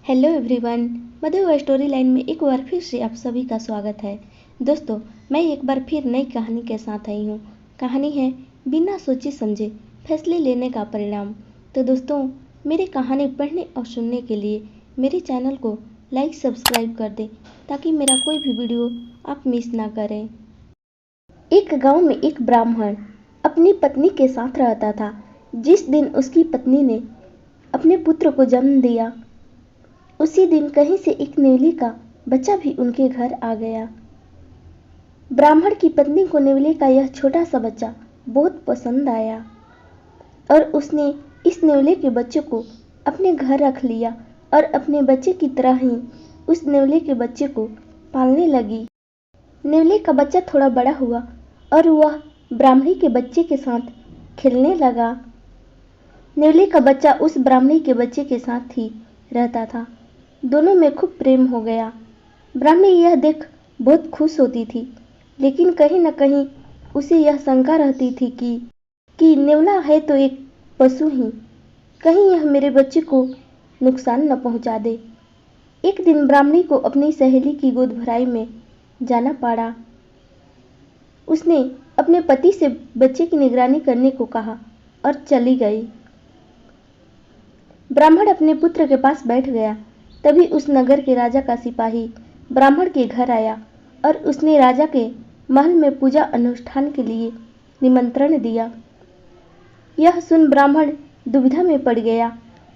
Hello everyone, मधु story line में एक बार फिर से आप सभी का स्वागत है। दोस्तों, मैं एक बार फिर नई कहानी के साथ आई हूँ। कहानी है बिना सोचे समझे फैसले लेने का परिणाम। तो दोस्तों, मेरी कहानी पढ़ने और सुनने के लिए मेरे चैनल को लाइक सब्सक्राइब कर दें ताकि मेरा कोई भी वीडियो आप मिस ना करें। एक गांव में एक ब्राह्मण अपनी पत्नी के साथ रहता था। जिस दिन उसकी पत्नी ने अपने पुत्र को जन्म दिया, उसी दिन कहीं से एक नेवले का बच्चा भी उनके घर आ गया। ब्राह्मण की पत्नी को नेवले का यह छोटा सा बच्चा बहुत पसंद आया और उसने इस नेवले के बच्चे को अपने घर रख लिया और अपने बच्चे की तरह ही उस नेवले के बच्चे को पालने लगी। नेवले का बच्चा थोड़ा बड़ा हुआ और वह ब्राह्मणी के बच्चे के साथ खेलने लगा। नेवले का बच्चा उस ब्राह्मणी के बच्चे के साथ ही रहता था। दोनों में खूब प्रेम हो गया। ब्राह्मणी यह देख बहुत खुश होती थी, लेकिन कहीं न कहीं उसे यह शंका रहती थी कि नेवला है तो एक पशु ही, कहीं यह मेरे बच्चे को नुकसान न पहुंचा दे। एक दिन ब्राह्मणी को अपनी सहेली की गोद भराई में जाना पड़ा। उसने अपने पति से बच्चे की निगरानी करने को कहा और चली गई। ब्राह्मण अपने पुत्र के पास बैठ गया। तभी उस नगर के राजा का सिपाही ब्राह्मण के घर आया और उसने राजा के महल में पूजा अनुष्ठान के लिए निमंत्रण दिया। यह सुन ब्राह्मण दुविधा में पड़ गया।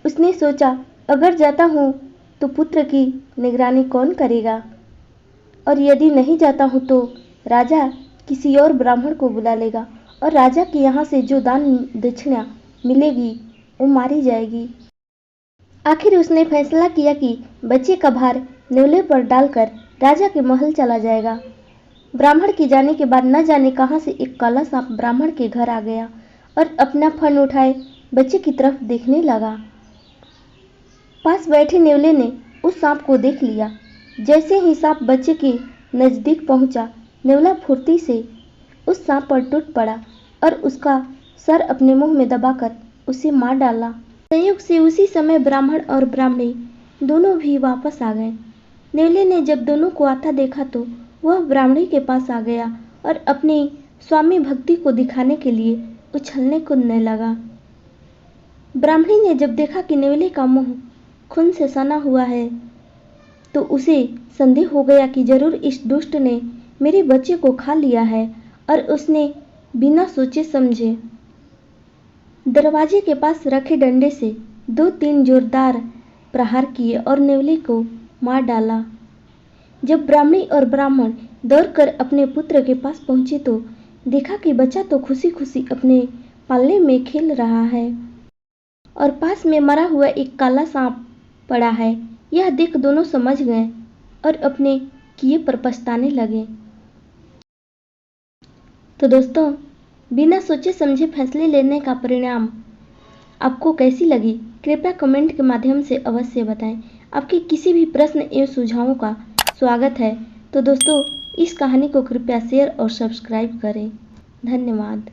उसने सोचा, अगर जाता हूँ तो पुत्र की निगरानी कौन करेगा, और यदि नहीं जाता हूँ तो राजा किसी और ब्राह्मण को बुला लेगा और राजा के यहाँ से जो दान दक्षिणा मिलेगी वो मारी जाएगी। आखिर उसने फैसला किया कि बच्चे का भार नेवले पर डालकर राजा के महल चला जाएगा। ब्राह्मण के जाने के बाद न जाने कहां से एक काला सांप ब्राह्मण के घर आ गया और अपना फन उठाए बच्चे की तरफ देखने लगा। पास बैठे नेवले ने उस सांप को देख लिया। जैसे ही सांप बच्चे के नजदीक पहुंचा, नेवला फुर्ती से उस सांप पर टूट पड़ा और उसका सर अपने मुंह में दबाकर उसे मार डाला। संयोग से उसी समय ब्राह्मण और ब्राह्मणी दोनों भी वापस आ गए। नेवले ने जब दोनों को आता देखा तो वह ब्राह्मणी के पास आ गया और अपनी स्वामी भक्ति को दिखाने के लिए उछलने कूदने लगा। ब्राह्मणी ने जब देखा कि नेवले का मुंह खून से सना हुआ है तो उसे संदेह हो गया कि जरूर इस दुष्ट ने मेरे बच्चे को खा लिया है, और उसने बिना सोचे समझे दरवाजे के पास रखे डंडे से 2-3 जोरदार प्रहार किए और नेवले को मार डाला। जब ब्राह्मणी और ब्राह्मण दौड़कर अपने पुत्र के पास पहुंचे तो देखा कि बच्चा तो खुशी खुशी अपने पालने में खेल रहा है और पास में मरा हुआ एक काला सांप पड़ा है। यह देख दोनों समझ गए और अपने किए पर पछताने लगे। तो दोस्तों, बिना सोचे समझे फैसले लेने का परिणाम आपको कैसी लगी, कृपया कमेंट के माध्यम से अवश्य बताएं। आपके किसी भी प्रश्न एवं सुझावों का स्वागत है। तो दोस्तों, इस कहानी को कृपया शेयर और सब्सक्राइब करें। धन्यवाद।